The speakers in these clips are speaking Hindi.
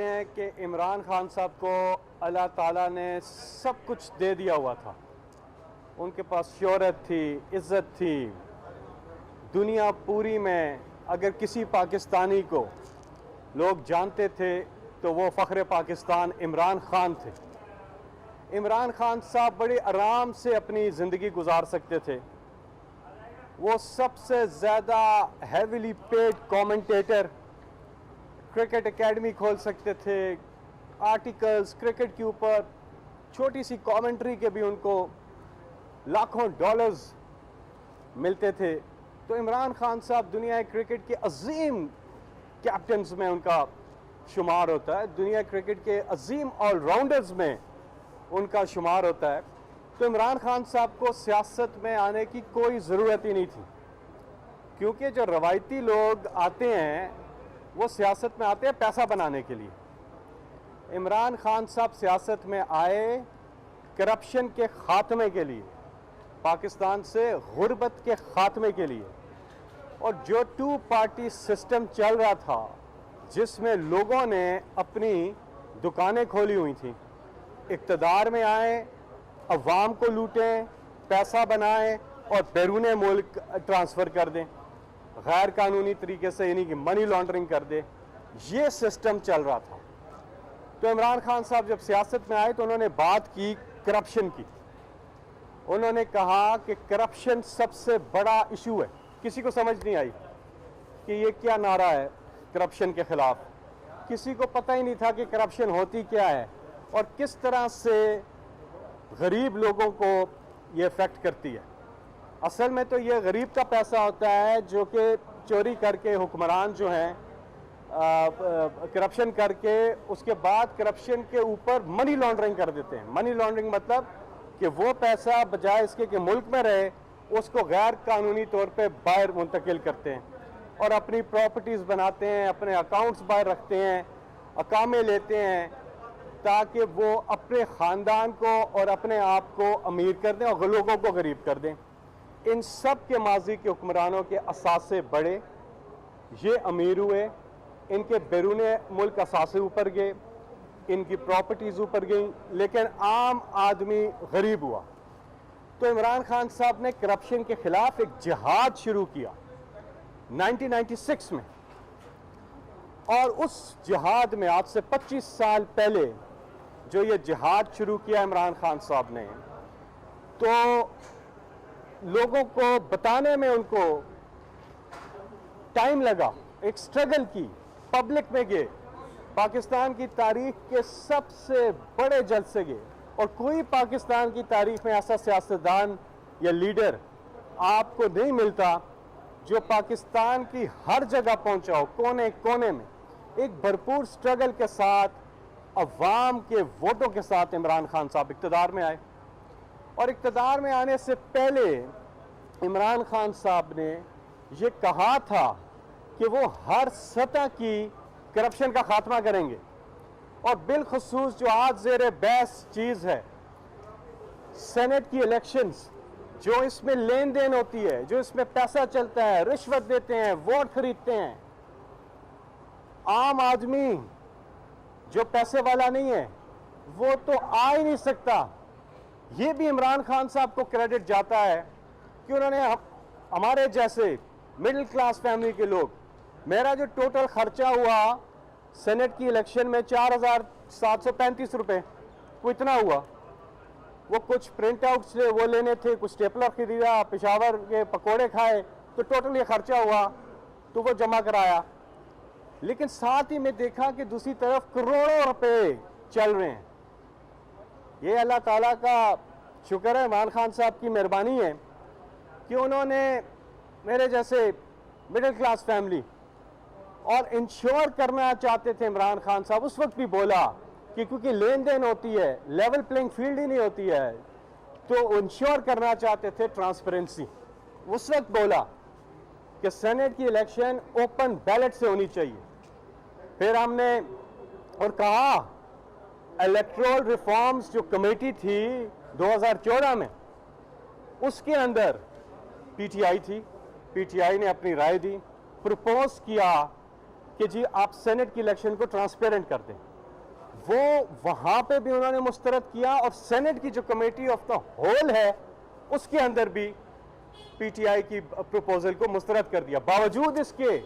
हैं कि इमरान खान साहब को अल्लाह ताला ने सब कुछ दे दिया हुआ था। उनके पास शोहरत थी, इज़्ज़त थी। दुनिया पूरी में अगर किसी पाकिस्तानी को लोग जानते थे तो वो फ़ख्र पाकिस्तान इमरान खान थे। इमरान खान साहब बड़े आराम से अपनी ज़िंदगी गुजार सकते थे। वो सबसे ज़्यादा heavily paid commentator, cricket academy खोल सकते थे, आर्टिकल्स क्रिकेट के ऊपर, छोटी सी कमेंट्री के भी उनको लाखों डॉलर्स मिलते थे। तो इमरान खान साहब दुनिया क्रिकेट के अजीम कैप्टन्स में उनका शुमार होता है, दुनिया क्रिकेट के अजीम ऑलराउंडर्स में उनका शुमार होता है। तो इमरान खान साहब को सियासत में आने की कोई ज़रूरत ही नहीं थी, क्योंकि जो रवायती लोग आते हैं वो सियासत में आते हैं पैसा बनाने के लिए। इमरान खान साहब सियासत में आए करप्शन के ख़ात्मे के लिए, पाकिस्तान से गुर्बत के ख़ात्मे के लिए। और जो टू पार्टी सिस्टम चल रहा था, जिसमें लोगों ने अपनी दुकानें खोली हुई थी, इक़्तिदार में आए, अवाम को लूटें, पैसा बनाएं और बैरून मुल्क ट्रांसफ़र कर दें गैर कानूनी तरीके से, यानी कि मनी लॉन्ड्रिंग कर दे, ये सिस्टम चल रहा था। तो इमरान खान साहब जब सियासत में आए तो उन्होंने बात की करप्शन की। उन्होंने कहा कि करप्शन सबसे बड़ा इशू है। किसी को समझ नहीं आई कि ये क्या नारा है करप्शन के ख़िलाफ़। किसी को पता ही नहीं था कि करप्शन होती क्या है और किस तरह से गरीब लोगों को ये इफ़ेक्ट करती है। असल में तो ये गरीब का पैसा होता है जो कि चोरी करके हुक्मरान जो हैं करप्शन करके उसके बाद करप्शन के ऊपर मनी लॉन्ड्रिंग कर देते हैं। मनी लॉन्ड्रिंग मतलब कि वो पैसा बजाय इसके कि मुल्क में रहे, उसको गैर कानूनी तौर पे बाहर मुंतकिल करते हैं और अपनी प्रॉपर्टीज़ बनाते हैं, अपने अकाउंट्स बाहर रखते हैं, अकामे लेते हैं ताकि वो अपने ख़ानदान को और अपने आप को अमीर कर दें और लोगों को गरीब कर दें। इन सब के माजी के हुक्मरानों के असासे बढ़े, ये अमीर हुए, इनके बैरून मुल्क असासे ऊपर गए, इनकी प्रॉपर्टीज़ ऊपर गई, लेकिन आम आदमी गरीब हुआ। तो इमरान खान साहब ने करप्शन के ख़िलाफ़ एक जिहाद शुरू किया 1996 में। और उस जिहाद में आज से 25 साल पहले जो ये जिहाद शुरू किया इमरान खान साहब ने, तो लोगों को बताने में उनको टाइम लगा, एक स्ट्रगल की, पब्लिक में गए, पाकिस्तान की तारीख के सबसे बड़े जलसे गए और कोई पाकिस्तान की तारीख में ऐसा सियासतदान या लीडर आपको नहीं मिलता जो पाकिस्तान की हर जगह पहुंचा हो, कोने कोने में। एक भरपूर स्ट्रगल के साथ, अवाम के वोटों के साथ इमरान खान साहब इक़्तिदार में आए। और इक़्तिदार में आने से पहले इमरान खान साहब ने ये कहा था कि वो हर सतह की करप्शन का खात्मा करेंगे। और बिलखुसूस जो आज ज़ेर बहस चीज़ है, सेनेट की इलेक्शंस, जो इसमें लेन देन होती है, जो इसमें पैसा चलता है, रिश्वत देते हैं, वोट खरीदते हैं। आम आदमी जो पैसे वाला नहीं है वो तो आ ही नहीं सकता। ये भी इमरान खान साहब को क्रेडिट जाता है कि उन्होंने हमारे जैसे मिडिल क्लास फैमिली के लोग, मेरा जो टोटल खर्चा हुआ सेनेट की इलेक्शन में 4735 रुपये, वो इतना हुआ। वो कुछ प्रिंट आउट से वो लेने थे, कुछ स्टेपलर खरीदा, पेशावर के पकोड़े खाए, तो टोटल ये खर्चा हुआ, तो वो जमा कराया। लेकिन साथ ही में देखा कि दूसरी तरफ करोड़ों रुपए चल रहे हैं। ये अल्लाह ताला का शुक्र है, इमरान खान साहब की मेहरबानी है कि उन्होंने मेरे जैसे मिडिल क्लास फैमिली, और इंश्योर करना चाहते थे इमरान खान साहब, उस वक्त भी बोला कि क्योंकि लेन देन होती है, लेवल प्लेइंग फील्ड ही नहीं होती है, तो इंश्योर करना चाहते थे ट्रांसपेरेंसी। उस वक्त बोला कि सेनेट की इलेक्शन ओपन बैलेट से होनी चाहिए। फिर हमने और कहा इलेक्टोरल रिफॉर्म्स जो कमेटी थी 2014 में, उसके अंदर पीटीआई थी, पीटीआई ने अपनी राय दी, प्रपोज किया कि जी आप सेनेट की इलेक्शन को ट्रांसपेरेंट कर दें। वो वहां पे भी उन्होंने मुस्तरद किया और सेनेट की जो कमेटी ऑफ द होल है उसके अंदर भी पीटीआई की प्रपोजल को मुस्तरद कर दिया, बावजूद इसके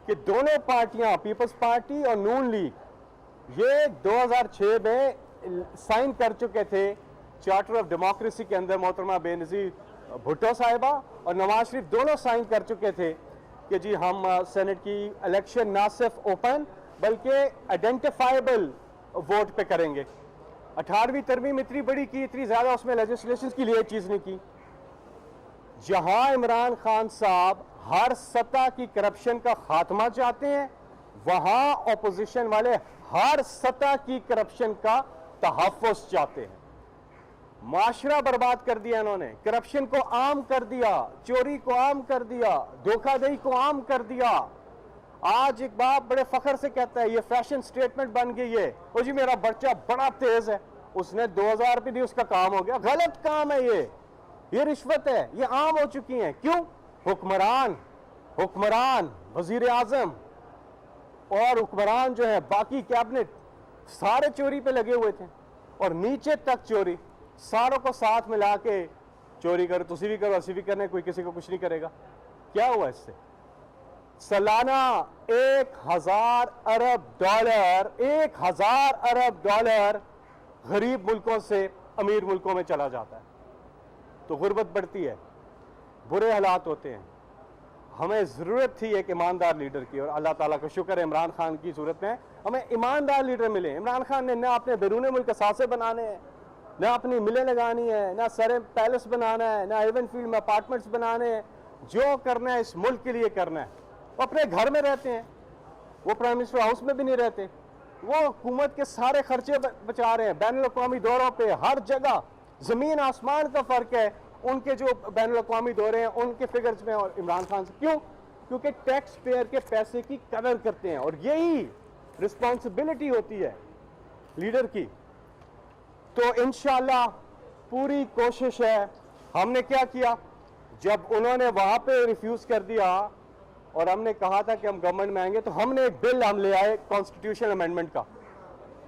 कि दोनों पार्टियां, पीपल्स पार्टी और नून लीग, ये 2006 में साइन कर चुके थे चार्टर ऑफ डेमोक्रेसी के अंदर। मोहतरमा बेनज़ीर भुट्टो साहिबा और नवाज शरीफ दोनों साइन कर चुके थे कि जी हम सेनेट की इलेक्शन ना सिर्फ ओपन बल्कि आइडेंटिफाइबल वोट पे करेंगे। 18वीं तरमीम इतनी बड़ी की, इतनी ज्यादा उसमें लेजिस्लेशन की लिए चीज नहीं की। जहां इमरान खान साहब हर सतह की करप्शन का खात्मा चाहते हैं, वहां ऑपोजिशन वाले हर सतह की करप्शन का तहफ़्फ़ुज़ चाहते हैं। माशरा बर्बाद कर दिया इन्होंने, करप्शन को आम कर दिया, चोरी को आम कर दिया, धोखाधड़ी को आम कर दिया। आज एक बाप बड़े फख्र से कहता है, ये फैशन स्टेटमेंट बन गई है, ओ जी मेरा बच्चा बड़ा तेज है, उसने 2000 रुपये दी, उसका काम हो गया। गलत काम है ये रिश्वत है, ये आम हो चुकी है। क्यों? हुक्मरान, वजीर आजम और हुक्मरान जो है बाकी कैबिनेट सारे चोरी पे लगे हुए थे और नीचे तक चोरी, सारों को साथ मिला के चोरी करो, तुसी भी करो, असी भी करने, कोई किसी को कुछ नहीं करेगा। क्या हुआ इससे? सालाना 1000 अरब डॉलर गरीब मुल्कों से अमीर मुल्कों में चला जाता है। तो गुर्बत बढ़ती है, बुरे हालात होते हैं। हमें ज़रूरत थी एक ईमानदार लीडर की और अल्लाह ताला का शुक्र है इमरान खान की सूरत में हमें ईमानदार लीडर मिले। इमरान खान ने ना अपने बैरून मुल्क असासे बनाने हैं, ना अपनी मिलें लगानी है, ना सरे पैलेस बनाना है, ना एवन फील्ड में अपार्टमेंट्स बनाने हैं। जो करना है इस मुल्क के लिए करना है। वो अपने घर में रहते हैं, वो प्राइम मिनिस्टर हाउस में भी नहीं रहते, वो हुकूमत के सारे खर्चे बचा रहे हैं। बैनुल अक़वामी दौरों पे हर जगह जमीन आसमान का फर्क है उनके जो बैनुल अक़वामी दौरे हैं उनके फिगर्स में और इमरान खान से। क्यों? क्योंकि टैक्स पेयर के पैसे की कदर करते हैं और यही रिस्पॉन्सिबिलिटी होती है लीडर की। तो इंशाल्लाह पूरी कोशिश है। हमने क्या किया, जब उन्होंने वहां पे रिफ्यूज कर दिया और हमने कहा था कि हम गवर्नमेंट में आएंगे, तो हमने एक बिल हम ले आए कॉन्स्टिट्यूशन अमेंडमेंट का,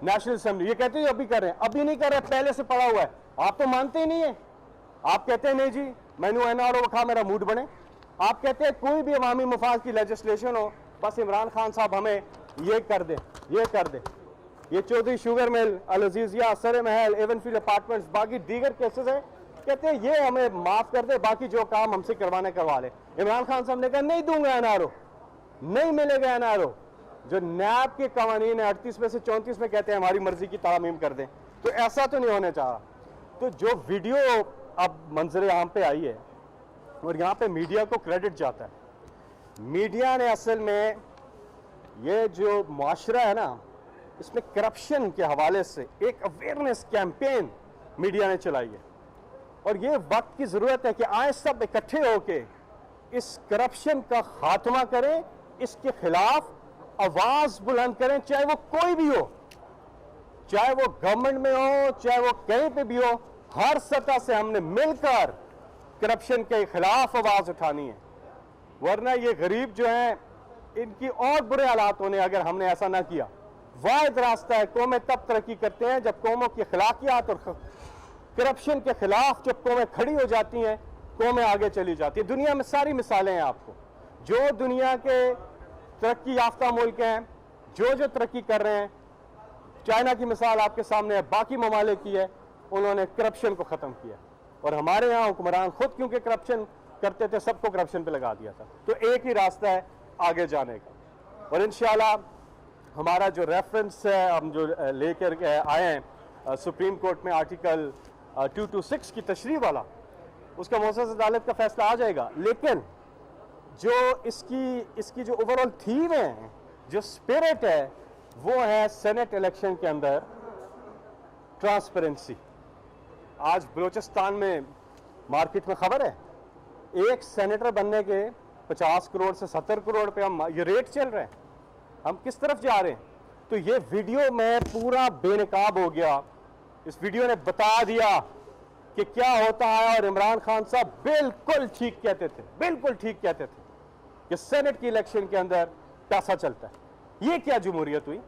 नेशनल असेंबली। ये कहते हैं अभी कर रहे हैं, अभी नहीं कर रहे, पहले से पड़ा हुआ है। आप तो मानते ही नहीं है, आप कहते हैं नहीं जी मैनू एनआरओ खा मेरा मूड बने। आप कहते हैं कोई भी अवामी मफाद की लेजिस्लेशन हो, बस इमरान खान साहब हमें ये कर दे, ये कर दे। ये चौधरी शुगर मिल, अल अजीजिया, सरे महल, एवन फील्ड अपार्टमेंट्स, बाकी दीगर केसेस है, कहते हैं ये हमें माफ कर दे, बाकी जो काम हमसे करवाने करवा ले। इमरान खान साहब ने कहा नहीं दूंगा एनआरओ, नहीं मिलेगा एनआरओ। जो नैब के कवानीन है 38 में से 34 में कहते हैं हमारी मर्जी की तामीम कर दें, तो ऐसा तो नहीं होने चाह रहा। तो जो वीडियो अब मंजर आम पे आई है और यहाँ पे मीडिया को क्रेडिट जाता है, मीडिया ने असल में ये जो माशरा है ना, इसमें करप्शन के हवाले से एक अवेयरनेस कैंपेन मीडिया ने चलाई है और ये वक्त की ज़रूरत है कि आए सब इकट्ठे होके इस करप्शन का खात्मा करें, इसके खिलाफ आवाज़ बुलंद करें, चाहे वो कोई भी हो, चाहे वो गवर्नमेंट में हो, चाहे वो कहीं पे भी हो। हर सतह से हमने मिलकर करप्शन के खिलाफ आवाज़ उठानी है, वरना ये गरीब जो हैं इनकी और बुरे हालात होने अगर हमने ऐसा ना किया। वाहिद रास्ता है, कौमें तब तरक्की करते हैं जब कौमों की अखलाकियात और करप्शन के खिलाफ जब कौमें खड़ी हो जाती हैं, कौमें आगे चली जाती है। दुनिया में सारी मिसालें हैं आपको, जो दुनिया के तरक्की याफ्ता मुल्क हैं, जो तरक्की कर रहे हैं, चाइना की मिसाल आपके सामने है, बाकी ममालिक की है, उन्होंने करप्शन को ख़त्म किया। और हमारे यहाँ हुक्मरान खुद क्योंकि करप्शन करते थे, सबको करप्शन पे लगा दिया था। तो एक ही रास्ता है आगे जाने का और इंशाल्लाह हमारा जो रेफरेंस है हम जो लेकर आए हैं सुप्रीम कोर्ट में आर्टिकल 226 की तशरीह वाला, उसका मौसूस अदालत का फैसला आ जाएगा। लेकिन जो इसकी जो ओवरऑल थीम है, जो स्पिरिट है, वो है सेनेट इलेक्शन के अंदर ट्रांसपेरेंसी। आज बलूचिस्तान में मार्केट में खबर है, एक सेनेटर बनने के 50 करोड़ से 70 करोड़ पे हम ये रेट चल रहे हैं। हम किस तरफ जा रहे हैं? तो ये वीडियो में पूरा बेनकाब हो गया। इस वीडियो ने बता दिया कि क्या होता है और इमरान खान साहब बिल्कुल ठीक कहते थे, बिल्कुल ठीक कहते थे कि सेनेट की इलेक्शन के अंदर पैसा चलता है। ये क्या जमहूरियत हुई?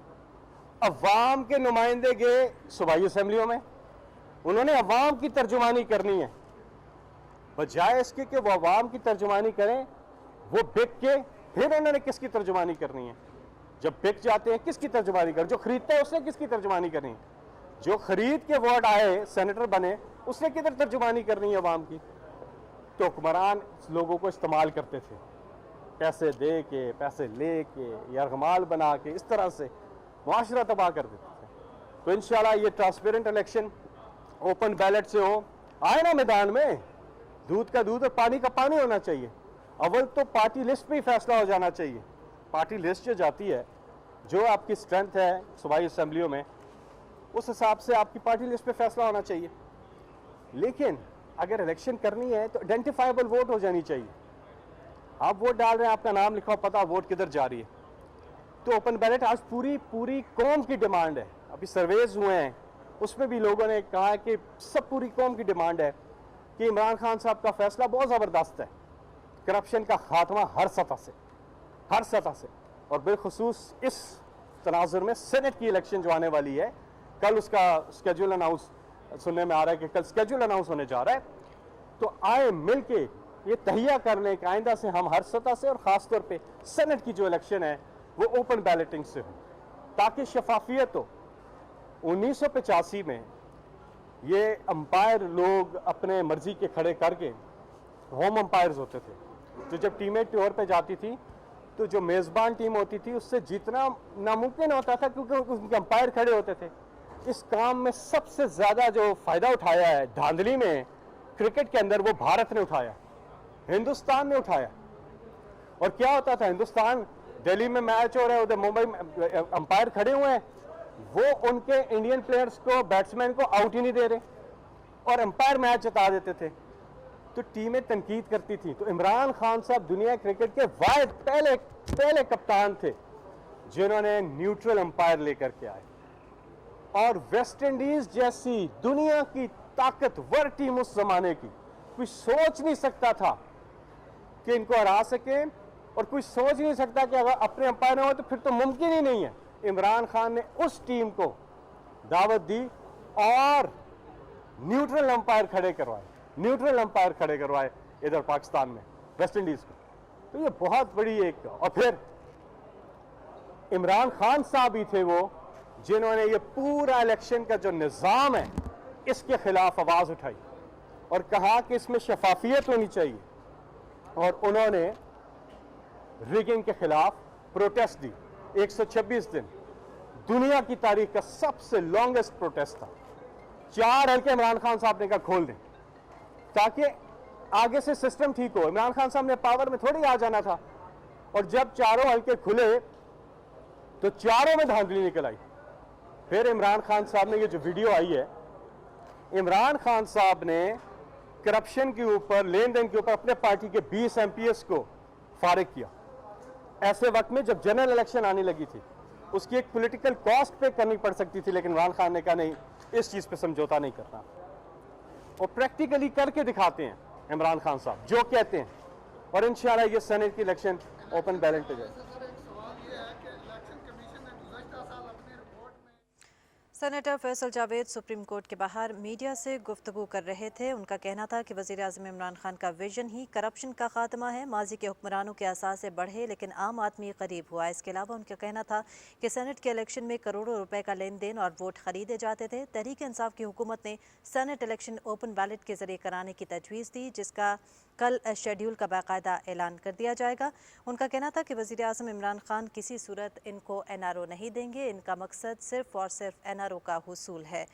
अवाम के नुमाइंदे गए सूबाई असम्बलियों में, उन्होंने अवाम की तर्जुमानी करनी है। बजाय इसके कि वो अवाम की तर्जुमानी करें, वो बिक के फिर उन्होंने किसकी तर्जुमानी करनी है? जब बिक जाते हैं किसकी तर्जुमानी करें? जो खरीदता है उसने किसकी तर्जुमानी करनी है? जो खरीद के वोट आए, सेनेटर बने, उसने किधर तर्जुमानी करनी है अवाम की? तो हुक्मरान लोगों को इस्तेमाल करते थे, पैसे दे के, पैसे ले के, यरगमाल बना के, इस तरह से मुआशरा तबाह कर देते थे। तो इंशाल्लाह ये ट्रांसपेरेंट इलेक्शन ओपन बैलेट से हो, आए ना मैदान में, दूध का दूध और पानी का पानी होना चाहिए। अव्वल तो पार्टी लिस्ट पे ही फैसला हो जाना चाहिए। पार्टी लिस्ट जो जाती है, जो आपकी स्ट्रेंथ है सूबाई असम्बलियों में, उस हिसाब से आपकी पार्टी लिस्ट पे फैसला होना चाहिए। लेकिन अगर इलेक्शन करनी है तो आइडेंटिफाइबल वोट हो जानी चाहिए। आप वोट डाल रहे हैं, आपका नाम लिखा हो, पता वोट किधर जा रही है। तो ओपन बैलेट आज पूरी कौम की डिमांड है। अभी सर्वेज हुए हैं, उसमें भी लोगों ने कहा है कि सब पूरी कौम की डिमांड है कि इमरान खान साहब का फैसला बहुत ज़बरदस्त है। करप्शन का खात्मा हर सतह से, और बिलखुसूस इस तनाजुर में सेनेट की इलेक्शन जो आने वाली है, कल उसका स्केड्यूल अनाउंस सुनने में आ रहा है कि कल स्केड्यूल अनाउंस होने जा रहा है। तो आए मिल के ये तहिया कर लें कि आइंदा से हम हर सतह से और ख़ास तौर पे सेनेट की जो इलेक्शन है वो ओपन बैलेटिंग से हो, ताकि शफाफियत हो। 1985 में ये अंपायर लोग अपने मर्जी के खड़े करके होम अंपायर्स होते थे। तो जब टीमें टूर पे जाती थी तो जो मेज़बान टीम होती थी उससे जीतना नामुमकिन होता था, क्योंकि उनके अंपायर खड़े होते थे। इस काम में सबसे ज़्यादा जो फ़ायदा उठाया है धांधली में क्रिकेट के अंदर, वो भारत ने उठाया, हिंदुस्तान ने उठाया। और क्या होता था, हिंदुस्तान दिल्ली में मैच हो रहा है, उधर मुंबई में अंपायर खड़े हुए हैं, वो उनके इंडियन प्लेयर्स को, बैट्समैन को आउट ही नहीं दे रहे और अंपायर मैच जिता देते थे। तो टीमें तनकीद करती थी। तो इमरान खान साहब दुनिया क्रिकेट के वाहिद पहले कप्तान थे जिन्होंने न्यूट्रल अंपायर लेकर के आए। और वेस्ट इंडीज जैसी दुनिया की ताकतवर टीम उस जमाने की, कोई सोच नहीं सकता था कि इनको हरा सके, और कोई सोच नहीं सकता कि अगर अपने अंपायर ना हो तो फिर तो मुमकिन ही नहीं है। इमरान खान ने उस टीम को दावत दी और न्यूट्रल अंपायर खड़े करवाए इधर पाकिस्तान में वेस्ट इंडीज को। तो ये बहुत बड़ी एक, और फिर इमरान खान साहब ही थे वो जिन्होंने ये पूरा इलेक्शन का जो निज़ाम है इसके खिलाफ आवाज उठाई और कहा कि इसमें शफाफियत होनी चाहिए। और उन्होंने रिगिंग के खिलाफ प्रोटेस्ट दी। 126 दिन, दुनिया की तारीख का सबसे लॉन्गेस्ट प्रोटेस्ट था। 4 हल्के इमरान खान साहब ने कहा खोल दें ताकि आगे से सिस्टम ठीक हो। इमरान खान साहब ने पावर में थोड़ी आ जाना था, और जब चारों हल्के खुले तो चारों में धांधली निकल आई। फिर इमरान खान साहब ने, ये जो वीडियो आई है, इमरान खान साहब ने करप्शन के ऊपर, लेन देन के ऊपर अपने पार्टी के 20 MPs को फारिग किया। ऐसे वक्त में जब जनरल इलेक्शन आने लगी थी, उसकी एक पॉलिटिकल कॉस्ट पे करनी पड़ सकती थी, लेकिन इमरान खान ने कहा नहीं, इस चीज़ पे समझौता नहीं करना। और प्रैक्टिकली करके दिखाते हैं इमरान खान साहब जो कहते हैं, और इंशाल्लाह ये सेनेट की इलेक्शन ओपन बैलेट पे जाए। Senator Faisal Javed supreme court के बाहर मीडिया से गुफ्तगू कर रहे थे। उनका कहना था कि वज़ीर-ए-आज़म इमरान खान का विजन ही करप्शन का खात्मा है। माजी के हुक्मरानों के असासे बढ़े लेकिन आम आदमी करीब हुआ। इसके अलावा उनका कहना था कि सेनेट के इलेक्शन में करोड़ों रुपए का लेन देन और वोट खरीदे जाते थे। तहरीक इंसाफ की हुकूमत ने सेनेट इलेक्शन ओपन बैलेट के जरिए कराने की तजवीज़ दी, जिसका कल शेड्यूल का बाकायदा ऐलान कर दिया जाएगा। उनका कहना था कि वज़ीर-ए-आज़म इमरान खान किसी सूरत इनको NRO नहीं देंगे। इनका मकसद सिर्फ और सिर्फ NRO का हुसूल है।